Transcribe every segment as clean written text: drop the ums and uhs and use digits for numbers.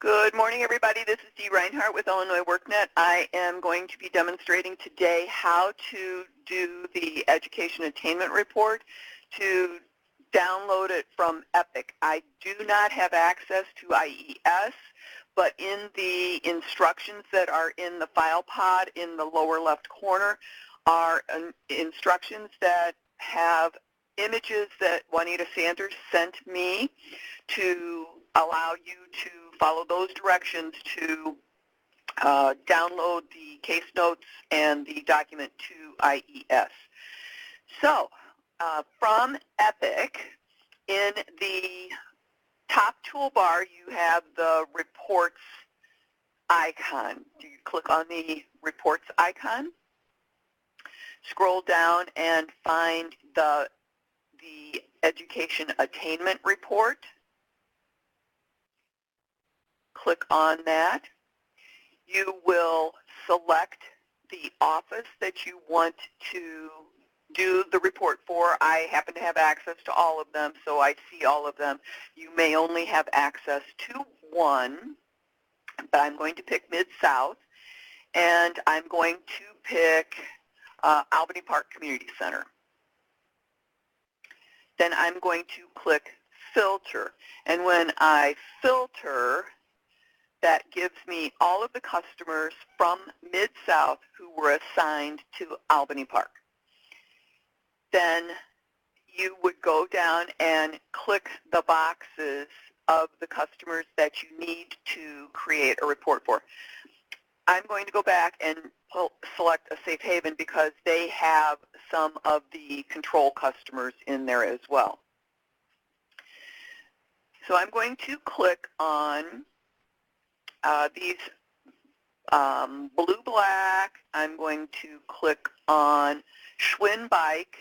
Good morning, everybody. This is Dee Reinhardt with Illinois WorkNet. I am going to be demonstrating today how to do the education attainment report to download it from EPIC. I do not have access to IES, but in the instructions that are in the file pod in the lower left corner are instructions that have images that Juanita Sanders sent me to allow you to follow those directions to download the case notes and the document to IES. So from EPIC, in the top toolbar you have the reports icon. You click on the reports icon, scroll down and find the education attainment report. Click on that. You will select the office that you want to do the report for. I happen to have access to all of them, so I see all of them. You may only have access to one, but I'm going to pick Mid-South, and I'm going to pick Albany Park Community Center. Then I'm going to click Filter, and when I filter, that gives me all of the customers from Mid-South who were assigned to Albany Park. Then you would go down and click the boxes of the customers that you need to create a report for. I'm going to go back and select a safe haven because they have some of the control customers in there as well. So I'm going to click on these blue-black. I'm going to click on Schwinn Bike.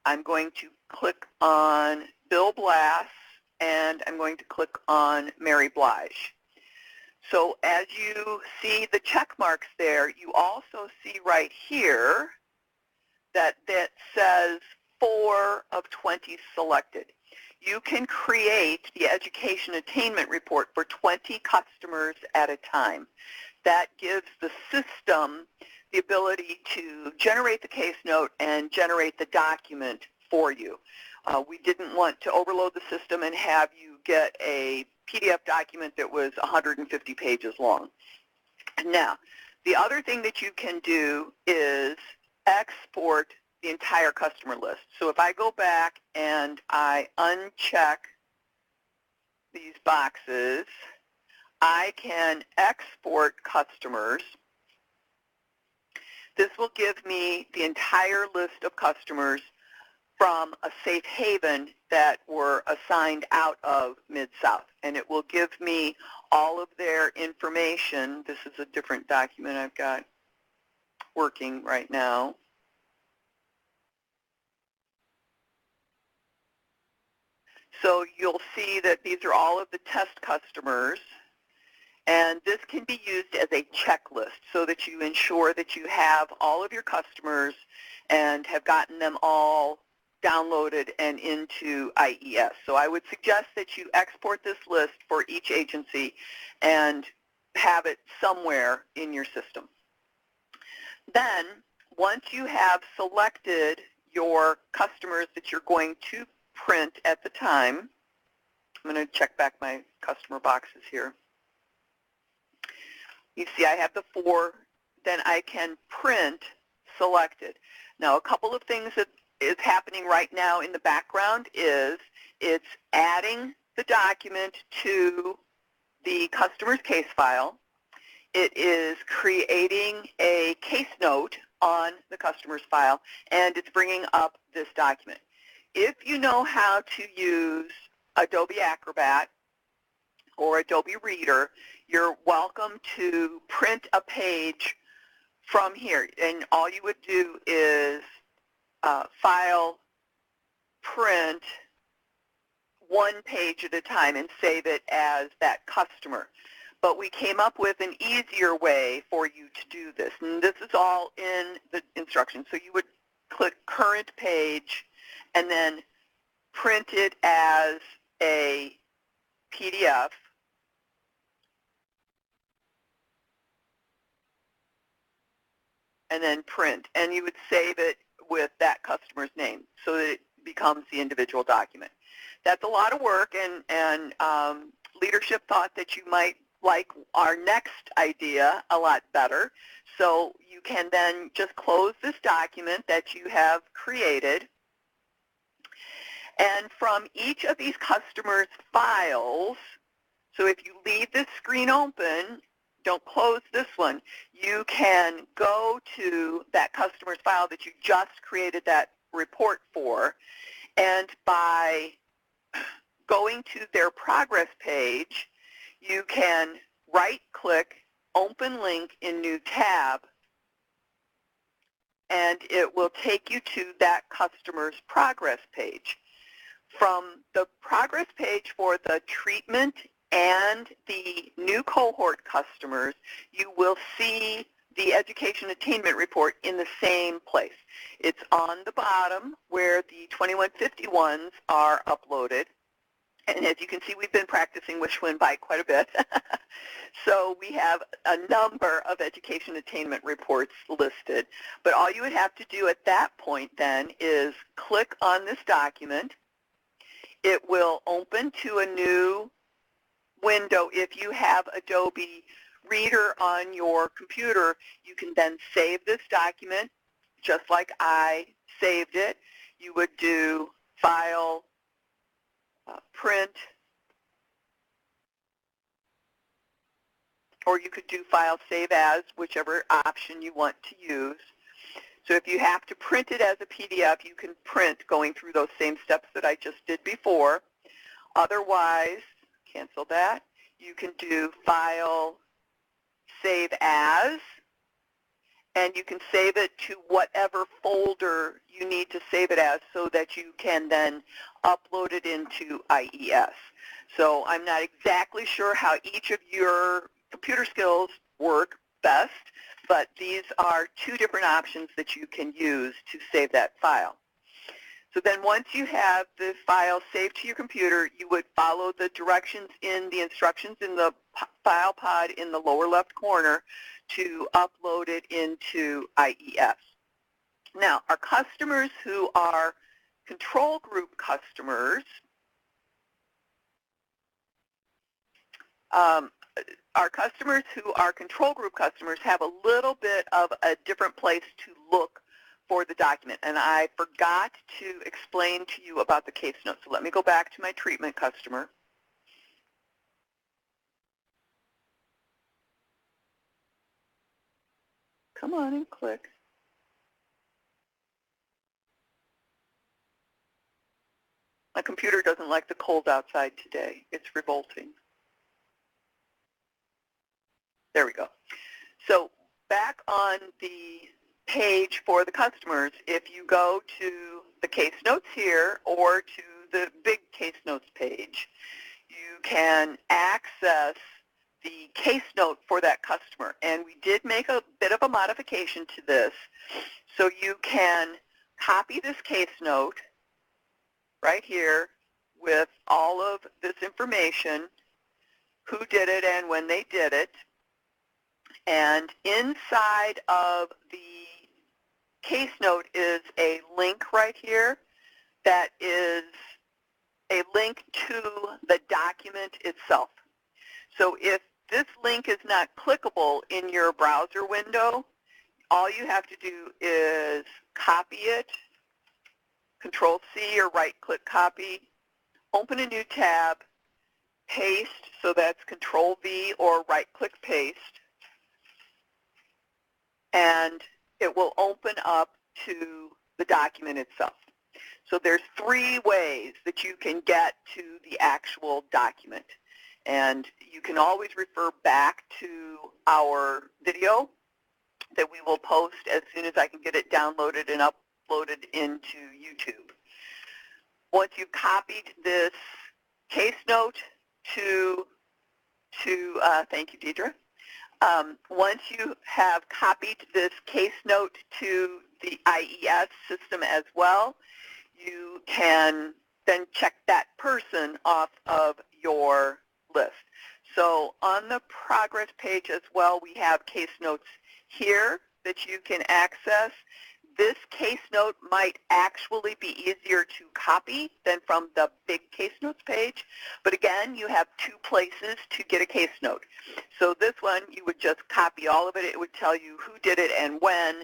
I'm going to click on Bill Blass, and I'm going to click on Mary Blige. So as you see the check marks there, you also see right here that says 4 of 20 selected. You can create the education attainment report for 20 customers at a time. That gives the system the ability to generate the case note and generate the document for you. We didn't want to overload the system and have you get a PDF document that was 150 pages long. Now, the other thing that you can do is export the entire customer list. So if I go back and I uncheck these boxes, I can export customers. This will give me the entire list of customers from a safe haven that were assigned out of Mid-South. And it will give me all of their information. This is a different document I've got working right now. So you'll see that these are all of the test customers, and this can be used as a checklist so that you ensure that you have all of your customers and have gotten them all downloaded and into IES. So I would suggest that you export this list for each agency and have it somewhere in your system. Then, once you have selected your customers that you're going to print at the time, I'm going to check back my customer boxes here. You see I have the 4, then I can print selected. Now a couple of things that is happening right now in the background is it's adding the document to the customer's case file. It is creating a case note on the customer's file, and it's bringing up this document. If you know how to use Adobe Acrobat or Adobe Reader, you're welcome to print a page from here. And all you would do is file, print, one page at a time and save it as that customer. But we came up with an easier way for you to do this. And this is all in the instructions. So you would click Current Page and then print it as a PDF. and then print, and you would save it with that customer's name so that it becomes the individual document. That's a lot of work, and leadership thought that you might like our next idea a lot better. So you can then just close this document that you have created, and from each of these customers' files, so if you leave this screen open, don't close this one, you can go to that customer's file that you just created that report for, and by going to their progress page, you can right-click, open link in new tab, and it will take you to that customer's progress page. From the progress page for the treatment and the new cohort customers, you will see the education attainment report in the same place. It's on the bottom where the 2151s are uploaded. And as you can see, we've been practicing with SchwindBike quite a bit. So we have a number of education attainment reports listed. But all you would have to do at that point then is click on this document. It will open to a new window. If you have Adobe Reader on your computer, you can then save this document just like I saved it. You would do File, Print, or you could do File, Save As, whichever option you want to use. So if you have to print it as a PDF, you can print going through those same steps that I just did before. Otherwise, cancel that. You can do File, Save As, and you can save it to whatever folder you need to save it as so that you can then upload it into IES. So I'm not exactly sure how each of your computer skills work best, but these are two different options that you can use to save that file. So then once you have the file saved to your computer, you would follow the directions in the instructions in the file pod in the lower left corner to upload it into IES. Now, our customers who are control group customers, have a little bit of a different place to look for the document. And I forgot to explain to you about the case notes. So let me go back to my treatment customer. Come on and click. My computer doesn't like the cold outside today. It's revolting. There we go. So back on the page for the customers, if you go to the case notes here or to the big case notes page, you can access the case note for that customer. And we did make a bit of a modification to this. So you can copy this case note right here with all of this information, who did it and when they did it. And inside of the case note is a link right here that is a link to the document itself. So if this link is not clickable in your browser window, all you have to do is copy it, Control-C or right-click copy, open a new tab, paste, so that's Control-V or right-click paste, and it will open up to the document itself. So there's three ways that you can get to the actual document. And you can always refer back to our video that we will post as soon as I can get it downloaded and uploaded into YouTube. Once you've copied this case note to thank you, Deidre. Once you have copied this case note to the IES system as well, you can then check that person off of your list. So on the progress page as well, we have case notes here that you can access. This case note might actually be easier to copy than from the big case notes page. But again, you have two places to get a case note. So this one, you would just copy all of it. It would tell you who did it and when.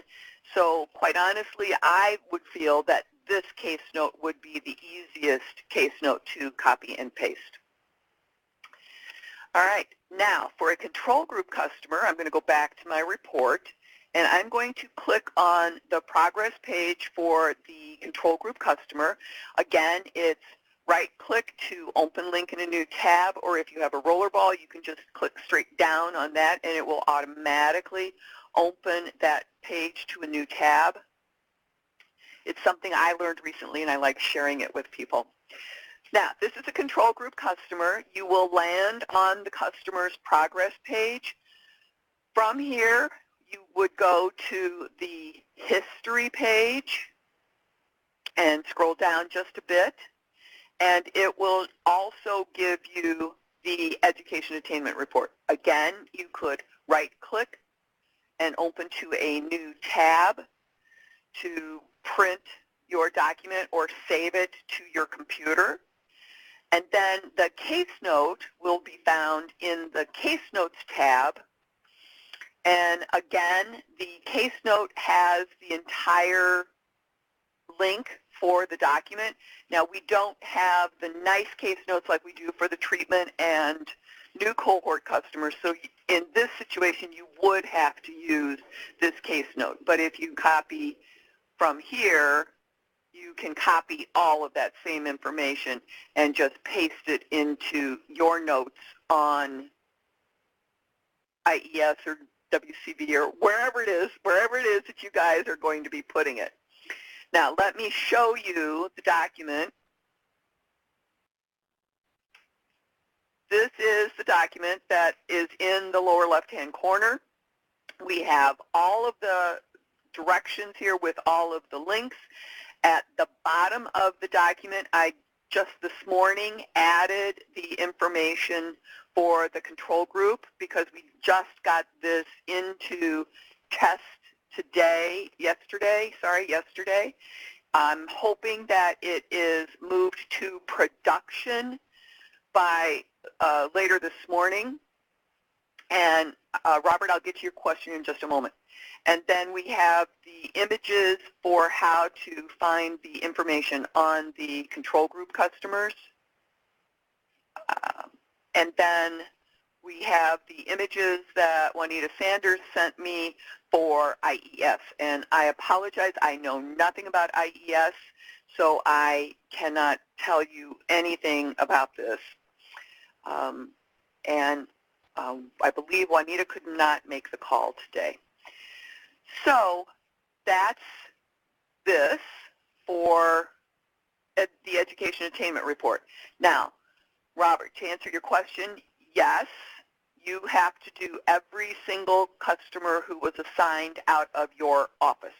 So quite honestly, I would feel that this case note would be the easiest case note to copy and paste. All right, now for a control group customer, I'm going to go back to my report, and I'm going to click on the progress page for the control group customer. Again, it's right-click to open link in a new tab, or if you have a rollerball, you can just click straight down on that, and it will automatically open that page to a new tab. It's something I learned recently, and I like sharing it with people. Now, this is a control group customer. You will land on the customer's progress page. From here, you would go to the history page and scroll down just a bit, and it will also give you the education attainment report. Again, you could right-click and open to a new tab to print your document or save it to your computer. And then the case note will be found in the Case Notes tab. And again, the case note has the entire link for the document. Now, we don't have the nice case notes like we do for the treatment and new cohort customers. So in this situation, you would have to use this case note. But if you copy from here, you can copy all of that same information and just paste it into your notes on IES or WCB or wherever it is that you guys are going to be putting it. Now, let me show you the document. This is the document that is in the lower left-hand corner. We have all of the directions here with all of the links. At the bottom of the document, I just this morning added the information for the control group because we just got this into test yesterday. I'm hoping that it is moved to production by later this morning. And Robert, I'll get to your question in just a moment. And then we have the images for how to find the information on the control group customers. And then we have the images that Juanita Sanders sent me for IES. And I apologize, I know nothing about IES, so I cannot tell you anything about this. I believe Juanita could not make the call today. So that's this for the Education Attainment Report. Now, Robert, to answer your question, yes, you have to do every single customer who was assigned out of your office.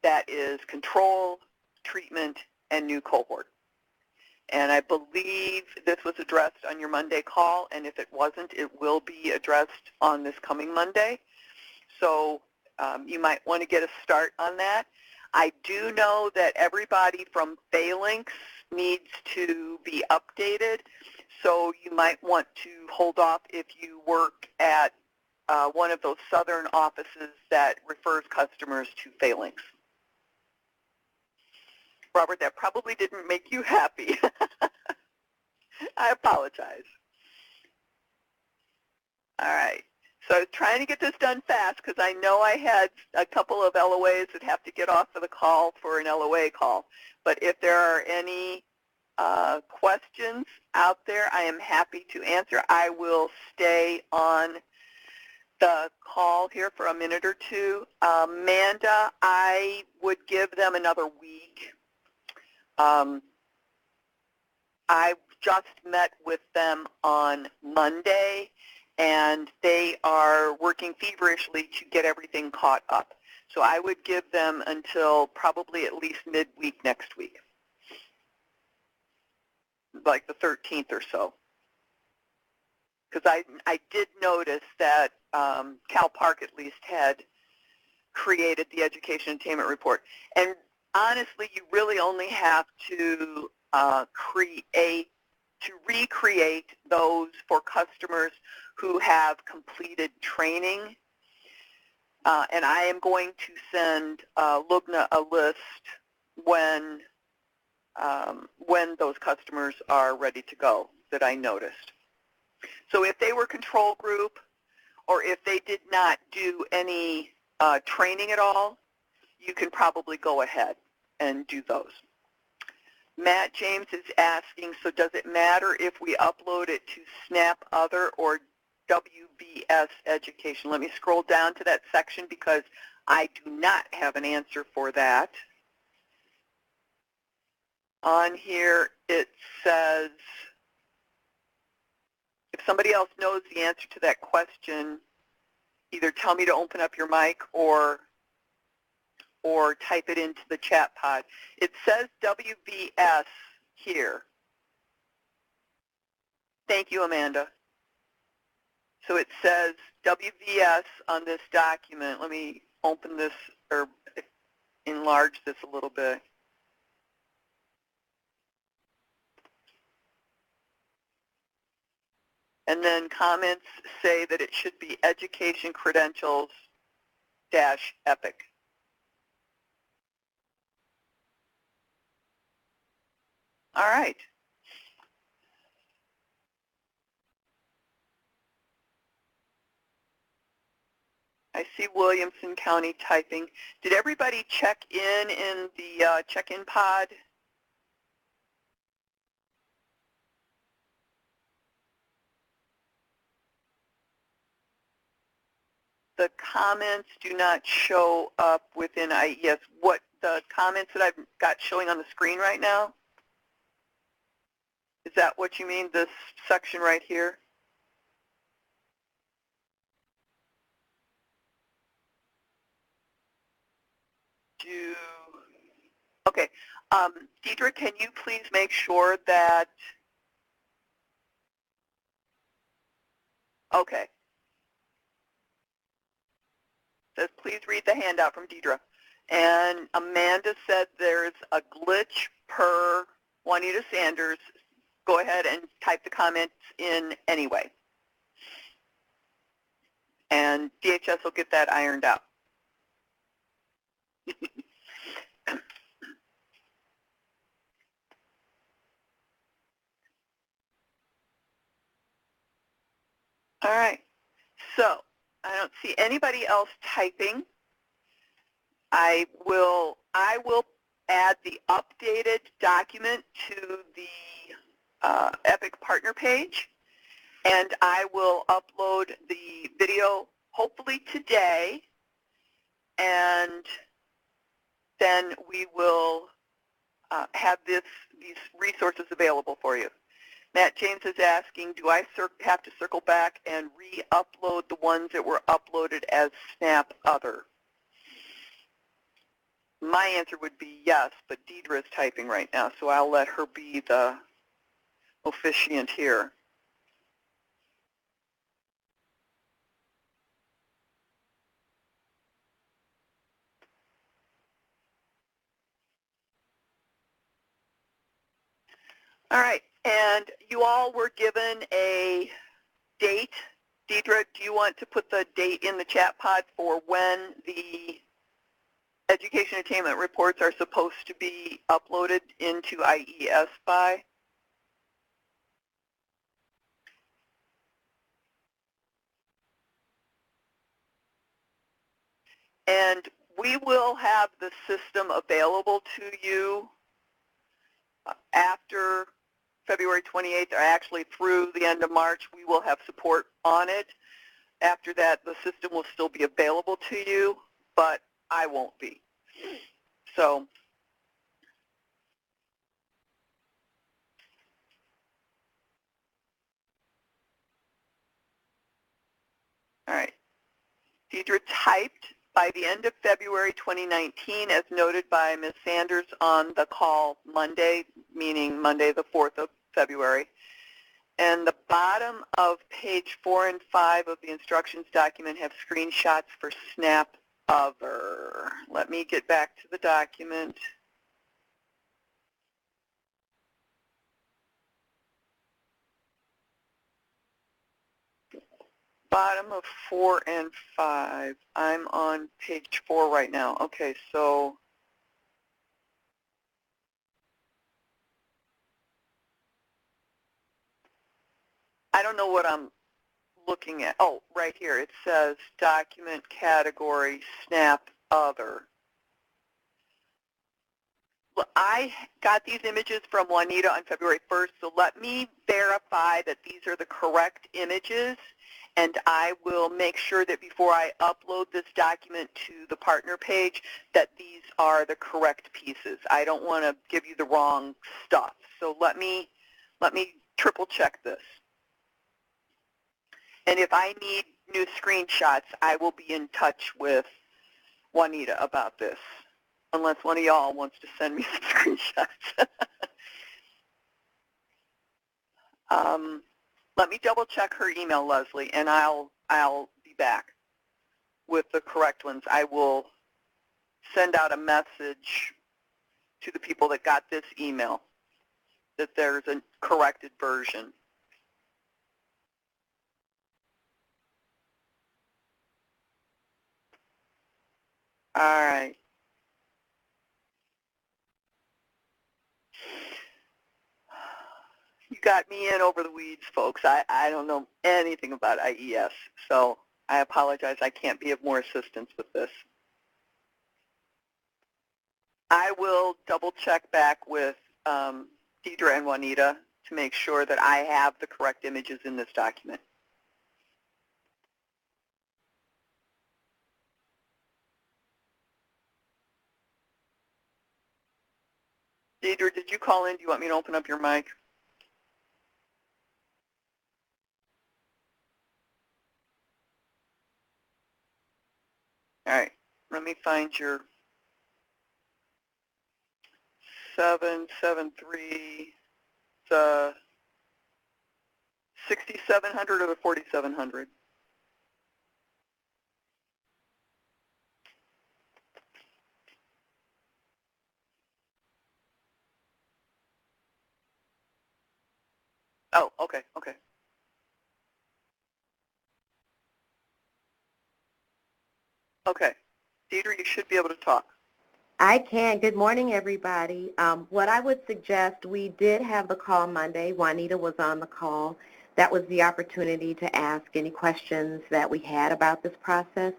That is control, treatment, and new cohort. And I believe this was addressed on your Monday call, and if it wasn't, it will be addressed on this coming Monday. So you might want to get a start on that. I do know that everybody from Phalanx needs to be updated, so you might want to hold off if you work at one of those southern offices that refers customers to Phalanx. Robert, that probably didn't make you happy. I apologize. All right. So I was trying to get this done fast because I know I had a couple of LOAs that have to get off of the call for an LOA call. But if there are any questions out there, I am happy to answer. I will stay on the call here for a minute or two. Amanda, I would give them another week. I just met with them on Monday, and they are working feverishly to get everything caught up. So I would give them until probably at least midweek next week, like the 13th or so. Because I did notice that Cal Park at least had created the education attainment report. And honestly, you really only have to recreate those for customers who have completed training. And I am going to send Lubna a list when those customers are ready to go that I noticed. So if they were control group, or if they did not do any training at all, you can probably go ahead and do those. Matt James is asking, so does it matter if we upload it to Snap Other or WBS Education? Let me scroll down to that section because I do not have an answer for that. On here it says, if somebody else knows the answer to that question, either tell me to open up your mic or type it into the chat pod. It says WBS here. Thank you, Amanda. So it says WBS on this document. Let me open this or enlarge this a little bit. And then comments say that it should be education credentials -EPIC. All right. I see Williamson County typing. Did everybody check in the check-in pod? The comments do not show up within IES. What the comments that I've got showing on the screen right now? Is that what you mean, this section right here? Okay. Deidre, can you please make sure that, okay. It says, please read the handout from Deidre. And Amanda said there's a glitch per Juanita Sanders. Go ahead and type the comments in anyway. And DHS will get that ironed out. All right. So I don't see anybody else typing. I will add the updated document to the EPIC partner page, and I will upload the video hopefully today, and then we will have these resources available for you. Matt James is asking, do I have to circle back and re-upload the ones that were uploaded as Snap Other? My answer would be yes, but Deidre is typing right now, so I'll let her be the officiant here. All right, and you all were given a date. Deidre, do you want to put the date in the chat pod for when the education attainment reports are supposed to be uploaded into IES by? And we will have the system available to you after February 28th, or actually through the end of March. We will have support on it. After that, the system will still be available to you, but I won't be. So all right. Deidre typed by the end of February 2019, as noted by Ms. Sanders on the call Monday, meaning Monday the 4th of February. And the bottom of page 4 and 5 of the instructions document have screenshots for Snap other. Let me get back to the document. Bottom of 4 and 5. I'm on page 4 right now. Okay, so I don't know what I'm looking at. Oh, right here. It says document category SNAP other. Well, I got these images from Juanita on February 1st, so let me verify that these are the correct images, and I will make sure that before I upload this document to the partner page that these are the correct pieces. I don't want to give you the wrong stuff, so let me triple check this. And if I need new screenshots, I will be in touch with Juanita about this, unless one of y'all wants to send me some screenshots. Let me double check her email, Leslie, and I'll be back with the correct ones. I will send out a message to the people that got this email that there's a corrected version. All right. You got me in over the weeds, folks. I don't know anything about IES, so I apologize. I can't be of more assistance with this. I will double check back with Deidre and Juanita to make sure that I have the correct images in this document. Deidre, did you call in? Do you want me to open up your mic? All right, let me find your 773, the 6700 or the 4700? Oh, okay, okay. Okay. Deidre, you should be able to talk. I can. Good morning, everybody. What I would suggest, we did have the call Monday. Juanita was on the call. That was the opportunity to ask any questions that we had about this process.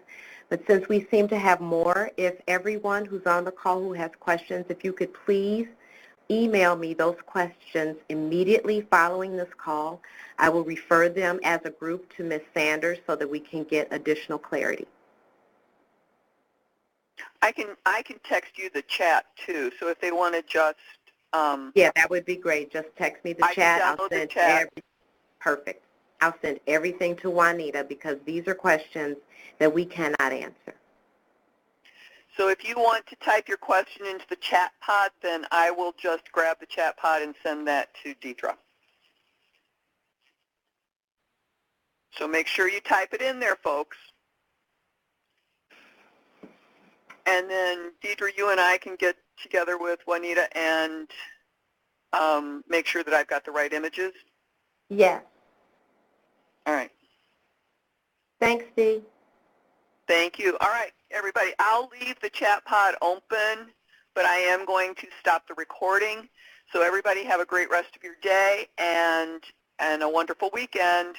But since we seem to have more, if everyone who's on the call who has questions, if you could please email me those questions immediately following this call. I will refer them as a group to Ms. Sanders so that we can get additional clarity. I can text you the chat too. So if they want to just yeah, that would be great. Just text me the chat. I'll send the chat. Perfect. I'll send everything to Juanita because these are questions that we cannot answer. So if you want to type your question into the chat pod, then I will just grab the chat pod and send that to Deidre. So make sure you type it in there, folks. And then, Deidre, you and I can get together with Juanita and make sure that I've got the right images? Yes. All right. Thanks, Dee. Thank you. All right, everybody, I'll leave the chat pod open, but I am going to stop the recording. So everybody have a great rest of your day and a wonderful weekend.